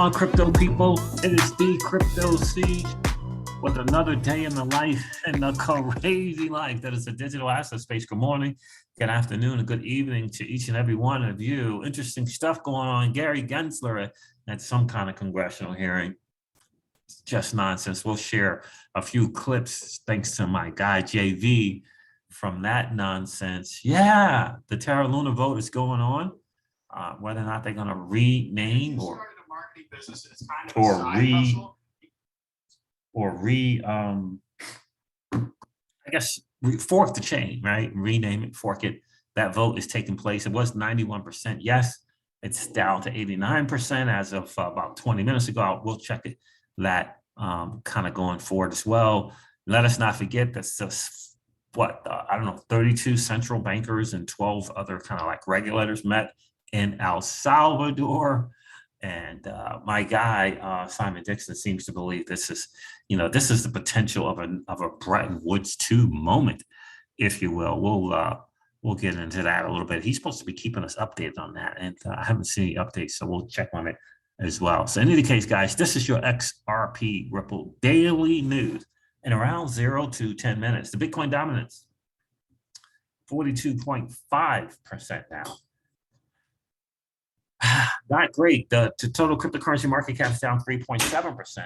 on, crypto people? It is the Crypto Siege with another day in the life and the crazy life that is the digital asset space. Good morning, good afternoon, and good evening to each and every one of you. Interesting stuff going on. Gary Gensler at some kind of congressional hearing. It's just nonsense. We'll share a few clips thanks to my guy JV from that nonsense. Yeah, the Terra Lunar vote is going on. Whether or not they're going to rename or fork the chain, right? Rename it, fork it. That vote is taking place. It was 91%. Yes, it's down to 89% as of about 20 minutes ago. We'll check it. That kind of going forward as well. Let us not forget that I don't know, 32 central bankers and 12 other kind of like regulators met in El Salvador. And my guy, Simon Dixon, seems to believe this is the potential of a Bretton Woods 2 moment, if you will. We'll get into that a little bit. He's supposed to be keeping us updated on that. And I haven't seen any updates, so we'll check on it as well. So in any case, guys, this is your XRP Ripple daily news in around 0 to 10 minutes. The Bitcoin dominance, 42.5% now. Not great. The total cryptocurrency market cap is down 3.7%,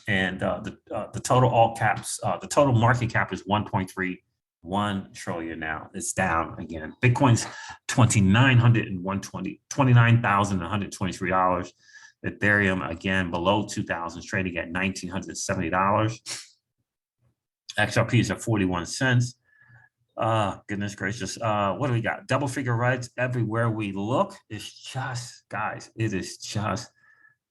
and the total all caps, the total market cap is 1.31 trillion now. It's down again. Bitcoin's $29,123. Ethereum again below 2,000, trading at $1,970. XRP is at 41 cents. Goodness gracious. What do we got? Double figure reds everywhere we look. It's just, guys, it is just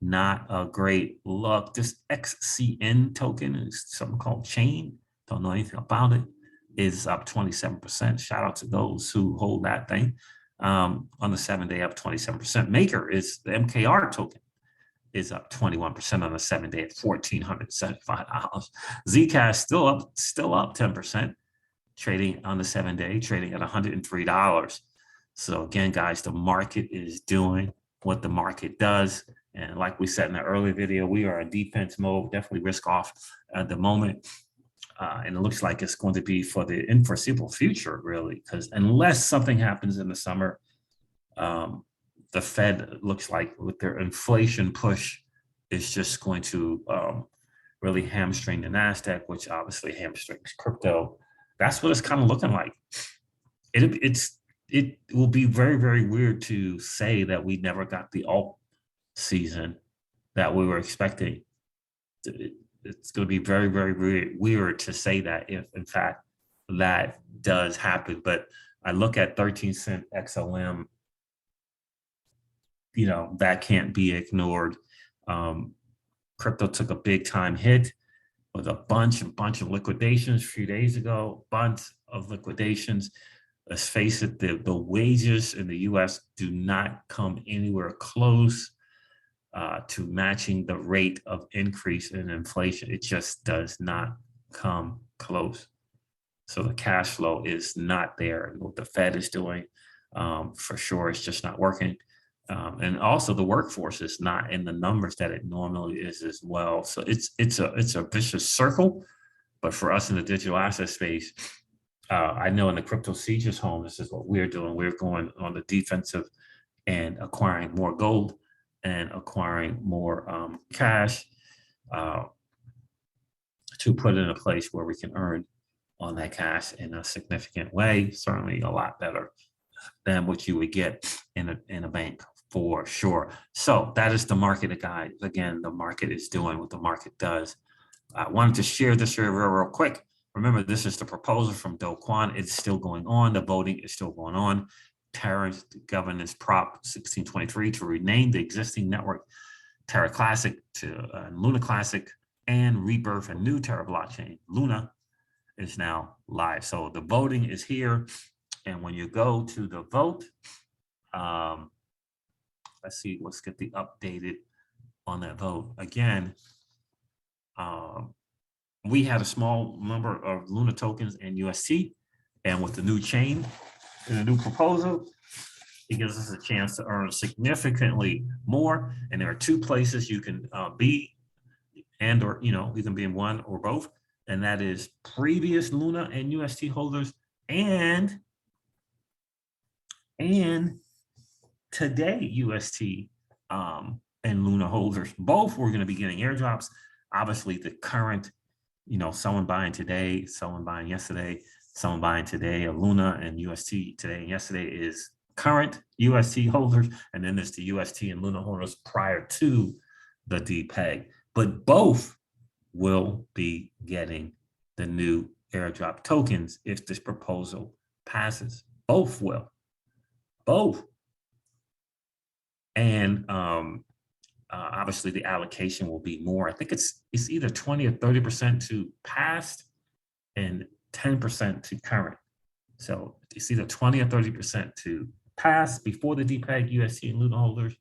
not a great look. This XCN token is something called Chain. Don't know anything about it. Is up 27%. Shout out to those who hold that thing. On the 7-day, up 27%. Maker is the MKR token. Is up 21% on the 7-day at $1,475. Zcash still up 10%. Trading on the 7-day, trading at $103. So again, guys, the market is doing what the market does. And like we said in the earlier video, we are in defense mode, definitely risk off at the moment. And it looks like it's going to be for the foreseeable future, really, because unless something happens in the summer, the Fed looks like with their inflation push is just going to really hamstring the NASDAQ, which obviously hamstrings crypto. That's what it's kind of looking like. It will be very, very weird to say that we never got the alt season that we were expecting. It's going to be very, very weird to say that if, in fact, that does happen. But I look at 13-cent XLM, that can't be ignored. Crypto took a big time hit with a bunch of liquidations a few days ago, bunch of liquidations. Let's face it, the wages in the US do not come anywhere close to matching the rate of increase in inflation. It just does not come close. So the cash flow is not there. And what the Fed is doing, for sure, it's just not working. And also the workforce is not in the numbers that it normally is as well. So it's a vicious circle. But for us in the digital asset space, I know in the Crypto Siege's home, this is what we're doing. We're going on the defensive and acquiring more gold and acquiring more cash to put in a place where we can earn on that cash in a significant way, certainly a lot better than what you would get in a bank. For sure. So that is the market, guys. Again, the market is doing what the market does. I wanted to share this here real quick. Remember, this is the proposal from Do Kwon. It's still going on. The voting is still going on. Terra Governance Prop 1623 to rename the existing network Terra Classic to Lunar Classic and rebirth a new Terra blockchain. Luna is now live. So the voting is here. And when you go to the vote, let's get the updated on that vote. Again, we had a small number of Luna tokens and UST, and with the new chain and the new proposal, It gives us a chance to earn significantly more. And there are two places you can be, and or you can be in one or both, and that is previous Luna and UST holders and today UST and Luna holders. Both we're going to be getting airdrops. Obviously, the current, someone buying today, someone buying yesterday, someone buying today of Luna and UST today and yesterday is current UST holders, and then there's the UST and Luna holders prior to the DPEG. But both will be getting the new airdrop tokens if this proposal passes. Both will. Both. And obviously the allocation will be more. I think it's either 20 or 30% to past and 10% to current. So it's either 20 or 30% to past before the DPEG, UST, and Luna holders.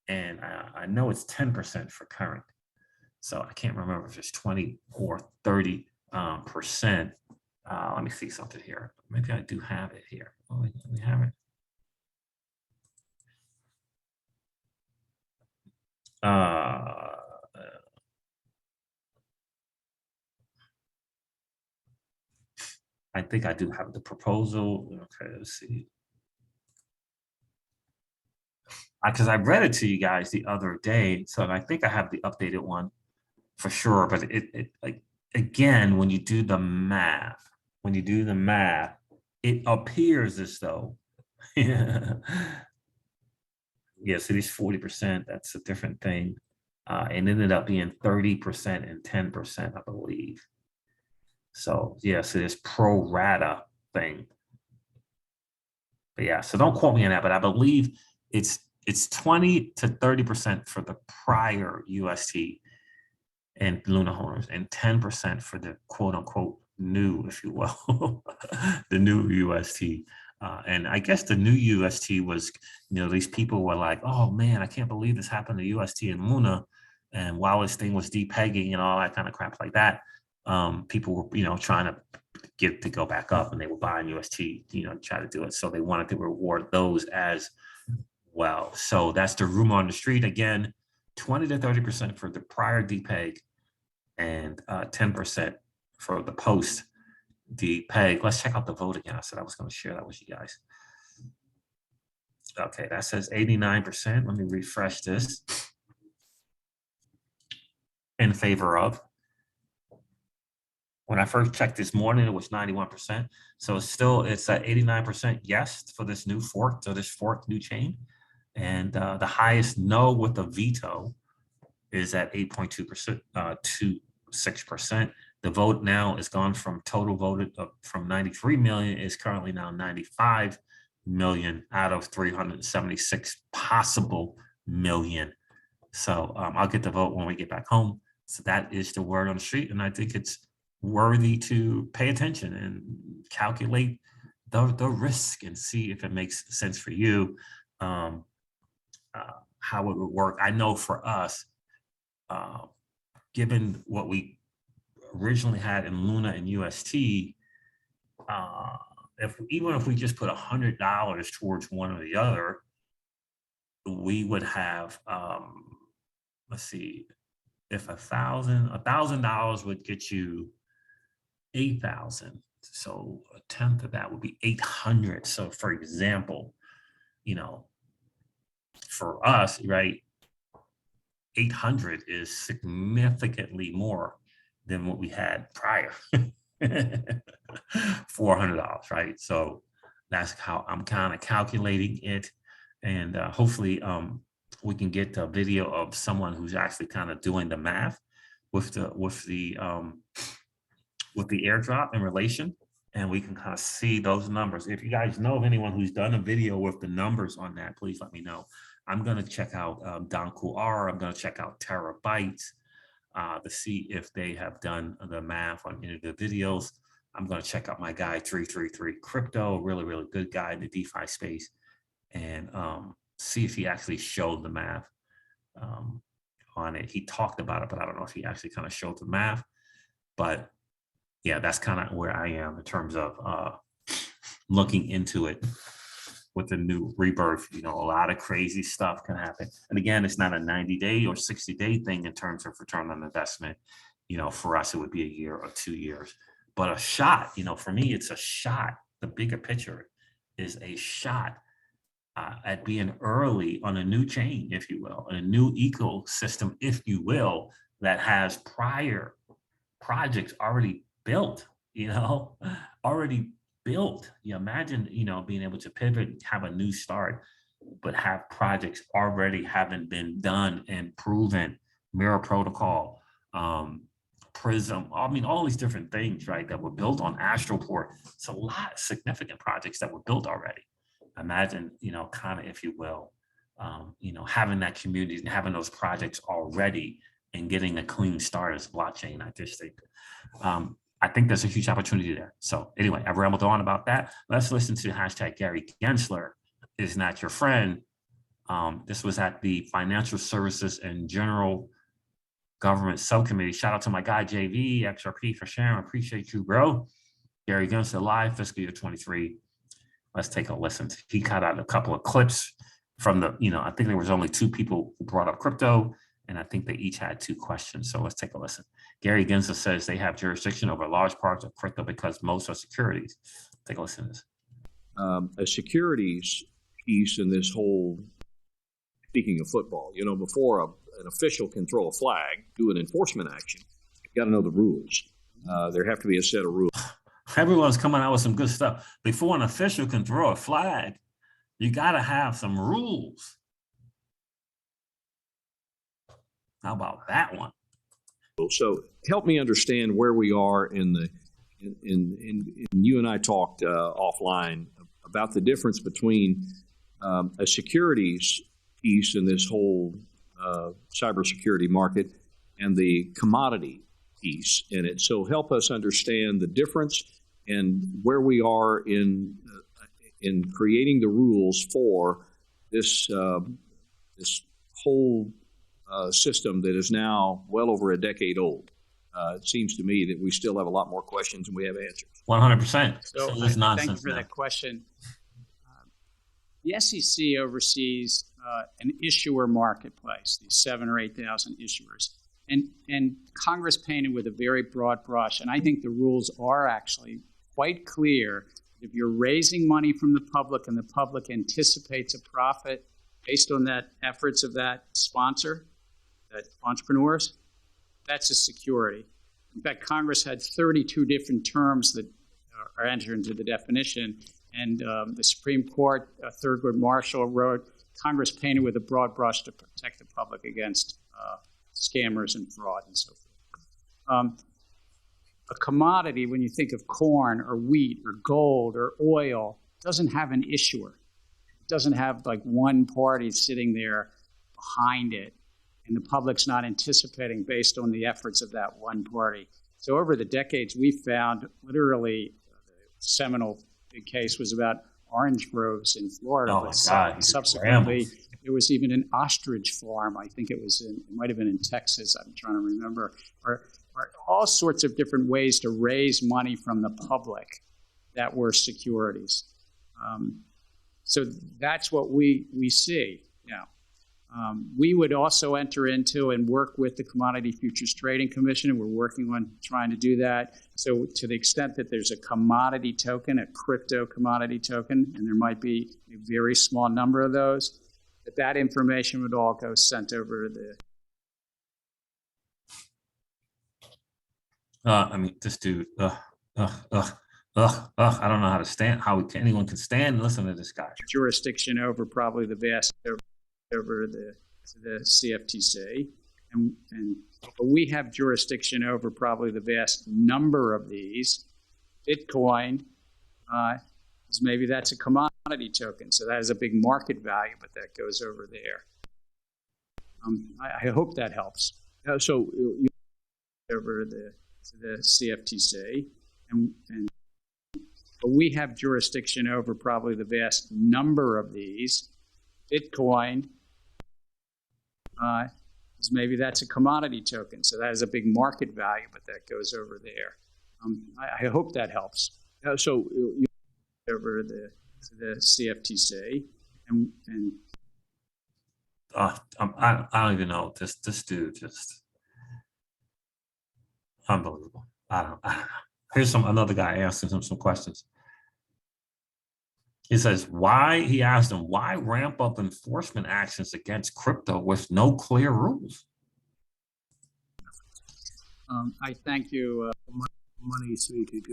And I know it's 10% for current. So I can't remember if it's 20 or 30%. Let me see something here. Maybe I do have it here. Oh, let me have it. I think I do have the proposal. Okay, let's see. Because I read it to you guys the other day, so I think I have the updated one for sure. But it like again, when you do the math, it appears as though yeah, so these 40%, that's a different thing. And ended up being 30% and 10%, I believe. So yeah, so this pro rata thing. But yeah, so don't quote me on that, but I believe it's 20 to 30% for the prior UST and Luna holders, and 10% for the quote unquote new, if you will, the new UST. And I guess the new UST was, these people were like, oh man, I can't believe this happened to UST and Luna. And while this thing was depegging and all that kind of crap like that, people were, trying to get it to go back up, and they were buying UST, try to do it. So they wanted to reward those as well. So that's the rumor on the street. Again, 20 to 30% for the prior DPEG and 10% for the post DPEG. Let's check out the vote again. I said I was going to share that with you guys. Okay, that says 89%. Let me refresh this. In favor of. When I first checked this morning, it was 91%. So it's at 89% yes for this new fork, so this fork new chain. And the highest no with a veto is at 8.2% to 6%. The vote now is gone from total voted from 93 million is currently now 95 million out of 376 possible million. So I'll get the vote when we get back home. So that is the word on the street, and I think it's worthy to pay attention and calculate the risk and see if it makes sense for you, how it would work. I know for us, given what we originally had in Luna and UST, even if we just put $100 towards one or the other, we would have, let's see, if $1,000 would get you 8,000. So a tenth of that would be 800. So for example, for us, right, 800 is significantly more than what we had prior. $400, right? So that's how I'm kind of calculating it. And hopefully we can get a video of someone who's actually kind of doing the math with the airdrop in relation, and we can kind of see those numbers. If you guys know of anyone who's done a video with the numbers on that, please let me know. I'm going to check out Donku R. I'm going to check out Terabytes to see if they have done the math on any of the videos. I'm going to check out my guy 333 Crypto, really, really good guy in the DeFi space, and see if he actually showed the math on it. He talked about it, but I don't know if he actually kind of showed the math. But yeah, that's kind of where I am in terms of looking into it. with the new rebirth, a lot of crazy stuff can happen. And again, it's not a 90-day or 60-day thing in terms of return on investment. For us, it would be a year or 2 years. But a shot, for me, it's a shot. The bigger picture is a shot at being early on a new chain, if you will, a new ecosystem, if you will, that has prior projects already built, already built. You imagine, being able to pivot, have a new start, but have projects already having been done and proven, Mirror Protocol, Prism, all these different things, right, that were built on Astroport. It's a lot of significant projects that were built already. Imagine, kind of, if you will, having that community and having those projects already and getting a clean start as blockchain. I think there's a huge opportunity there. So anyway, I've rambled on about that. Let's listen to hashtag Gary Gensler is not your friend. This was at the Financial Services and General Government Subcommittee. Shout out to my guy, JV, XRP, for sharing. Appreciate you, bro. Gary Gensler live, fiscal year 23. Let's take a listen. He cut out a couple of clips from the, I think there was only 2 people who brought up crypto, and I think they each had 2 questions. So let's take a listen. Gary Gensler says they have jurisdiction over large parts of crypto because most are securities. Take a listen to this. A securities piece in this whole, speaking of football, before an official can throw a flag, do an enforcement action, you've got to know the rules. There have to be a set of rules. Everyone's coming out with some good stuff. Before an official can throw a flag, you got to have some rules. How about that one? So help me understand where we are in you and I talked offline about the difference between a securities piece in this whole cybersecurity market and the commodity piece in it. So help us understand the difference and where we are in creating the rules for this whole system that is now well over a decade old. It seems to me that we still have a lot more questions than we have answers. 100%. So thank you for that question. The SEC oversees an issuer marketplace, these 7,000 or 8,000 issuers. And Congress painted with a very broad brush. And I think the rules are actually quite clear. If you're raising money from the public and the public anticipates a profit based on that efforts of that sponsor, that entrepreneurs, that's a security. In fact, Congress had 32 different terms that are entered into the definition. And the Supreme Court, Thurgood Marshall wrote, Congress painted with a broad brush to protect the public against scammers and fraud and so forth. A commodity, when you think of corn or wheat or gold or oil, doesn't have an issuer. It doesn't have like one party sitting there behind it, and the public's not anticipating based on the efforts of that one party. So over the decades, we found literally the seminal big case was about orange groves in Florida. Oh my God! Subsequently, there was even an ostrich farm. I think it might have been in Texas. I'm trying to remember. Or all sorts of different ways to raise money from the public that were securities. So that's what we see now. We would also enter into and work with the Commodity Futures Trading Commission, and we're working on trying to do that. So to the extent that there's a commodity token, a crypto commodity token, and there might be a very small number of those, that information would all go sent over to the... This dude, I don't know how to stand, anyone can stand and listen to this guy. Jurisdiction over probably the vast, over the CFTC. But we have jurisdiction over probably the vast number of these. Bitcoin, maybe that's a commodity token, so that has a big market value, but that goes over there. I hope that helps. So over the CFTC, but we have jurisdiction over probably the vast number of these. Bitcoin, maybe that's a commodity token, so that has a big market value, but that goes over there. I hope that helps. So over the to the CFTC, and I don't even know. This dude just unbelievable. I don't know. Here's another guy asking him some questions. He says, he asked him, why ramp up enforcement actions against crypto with no clear rules? I thank you. Money so you could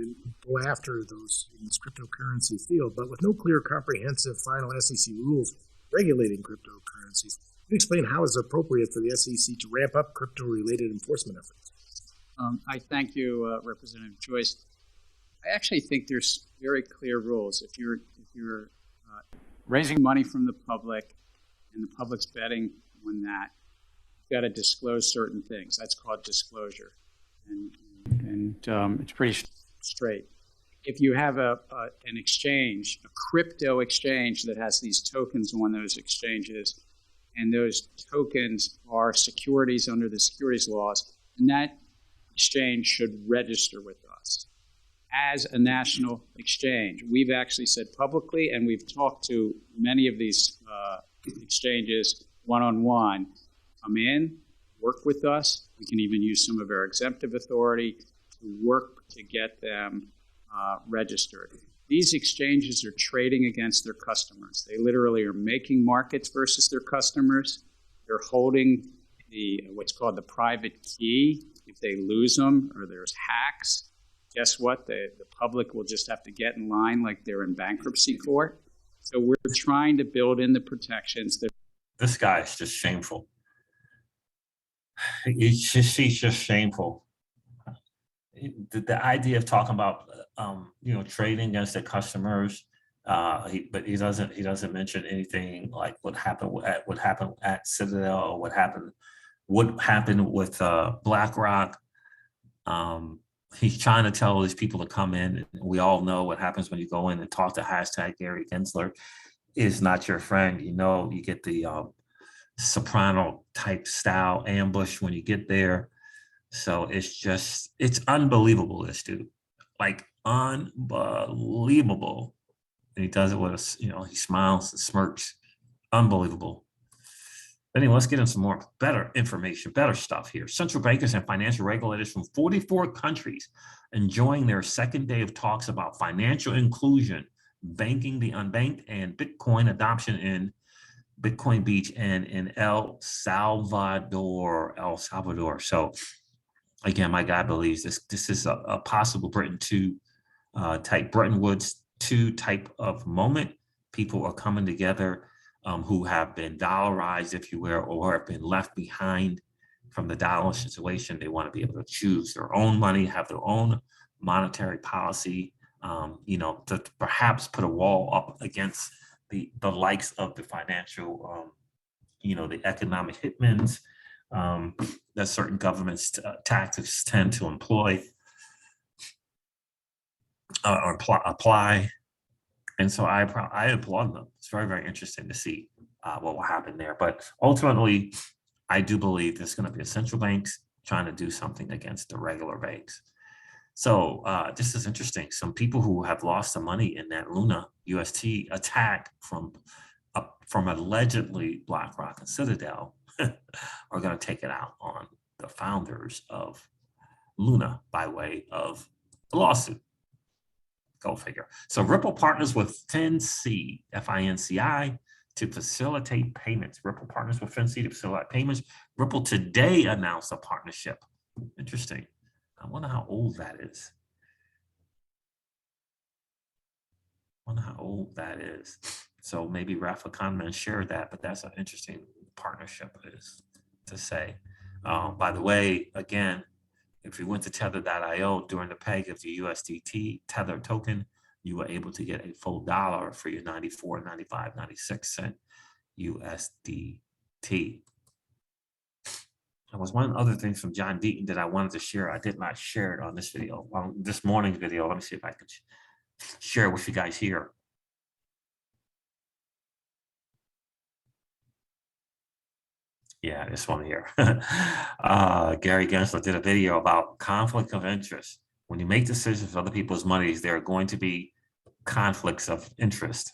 go after those in this cryptocurrency field, but with no clear, comprehensive final SEC rules regulating cryptocurrencies. Can you explain how it's appropriate for the SEC to ramp up crypto-related enforcement efforts? I thank you, Representative Joyce. I actually think there's very clear rules. If you're raising money from the public and the public's betting on that, you've got to disclose certain things. That's called disclosure. And it's pretty straight. If you have an exchange, a crypto exchange that has these tokens on those exchanges, and those tokens are securities under the securities laws, and that exchange should register with us as a national exchange. We've actually said publicly, and we've talked to many of these exchanges one-on-one, come in, work with us. We can even use some of our exemptive authority to work to get them registered. These exchanges are trading against their customers. They literally are making markets versus their customers. They're holding what's called the private key. If they lose them or there's hacks, guess what? The public will just have to get in line like they're in bankruptcy court. So we're trying to build in the protections that. This guy is just shameful. He's just shameful. The idea of talking about trading against the customers, but he doesn't mention anything like what happened at Citadel or what happened with BlackRock. He's trying to tell these people to come in. We all know what happens when you go in and talk to hashtag Gary Gensler is not your friend. You get the soprano type style ambush when you get there. So it's unbelievable, this dude, like unbelievable. And he does it with he smiles and smirks. Unbelievable. Anyway, let's get in some more better information, better stuff here. Central bankers and financial regulators from 44 countries enjoying their second day of talks about financial inclusion, banking the unbanked, and Bitcoin adoption in Bitcoin Beach and in El Salvador. So again, my guy believes this is a possible Bretton Woods 2 type of moment. People are coming together who have been dollarized, if you will, or have been left behind from the dollar situation. They want to be able to choose their own money, have their own monetary policy, to perhaps put a wall up against the likes of the financial, the economic hitmans that certain governments tactics tend to employ or apply. And so I applaud them. It's very, very interesting to see what will happen there. But ultimately, I do believe there's going to be a central banks trying to do something against the regular banks. So this is interesting. Some people who have lost some money in that Lunar UST attack from allegedly BlackRock and Citadel are going to take it out on the founders of Lunar by way of a lawsuit. Go figure. So Ripple partners with FinCEN, F-I-N-C-I, to facilitate payments. Ripple partners with FinCEN to facilitate payments. Ripple today announced a partnership. Interesting. I wonder how old that is. So maybe Rafa Kahneman shared that, but that's an interesting partnership is to say. By the way, again, if you went to tether.io during the peg of the USDT Tether token, you were able to get a full dollar for your 94, 95, 96 cent USDT. There was one other thing from John Deaton that I wanted to share. I did not share it on this video, this morning's video. Let me see if I can share it with you guys here. Yeah, this one here. Gary Gensler did a video about conflict of interest. When you make decisions with other people's monies, there are going to be conflicts of interest.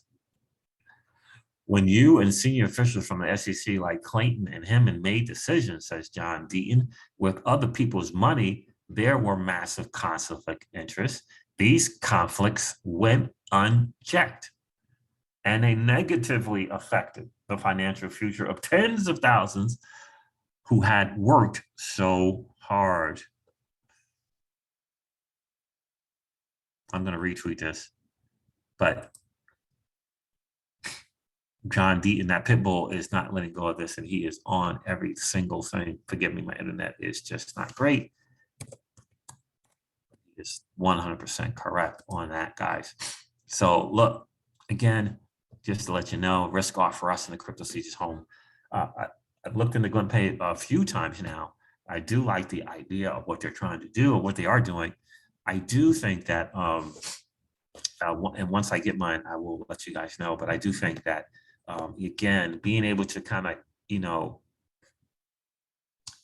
When you and senior officials from the SEC like Clayton and Hammond made decisions, says John Deaton, with other people's money, there were massive conflicts of interest. These conflicts went unchecked, and they negatively affected the financial future of tens of thousands who had worked so hard. I'm going to retweet this, but John Deaton, that pit bull, is not letting go of this, and he is on every single thing. Forgive me, my internet is just not great. He is 100% correct on that, guys. So look, again, just to let you know, risk off for us in the crypto season's home. I've looked into GlenPay a few times now. I do like the idea of what they're trying to do or what they are doing. I do think that, and once I get mine, I will let you guys know, but I do think that, again, being able to kind of, you know,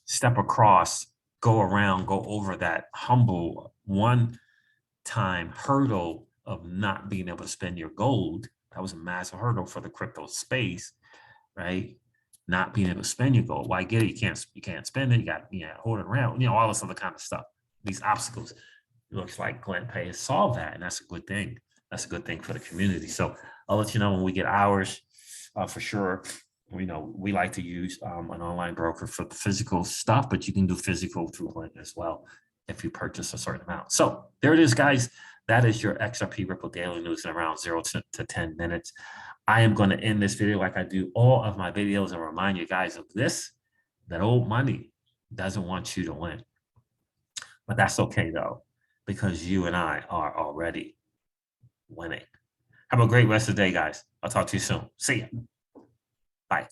step across, go around, go over that humble one-time hurdle of not being able to spend your gold. That was a massive hurdle for the crypto space, right? Not being able to spend your gold. Why get it? You can't spend it. You got, hold it around, all this other kind of stuff. These obstacles. It looks like GlenPay has solved that, and that's a good thing. That's a good thing for the community. So I'll let you know when we get ours, for sure. We like to use an online broker for the physical stuff, but you can do physical through Link as well if you purchase a certain amount. So there it is, guys. That is your XRP Ripple Daily News in around 0 to 10 minutes. I am going to end this video like I do all of my videos and remind you guys of this, that old money doesn't want you to win. But that's okay, though, because you and I are already winning. Have a great rest of the day, guys. I'll talk to you soon. See ya. Bye.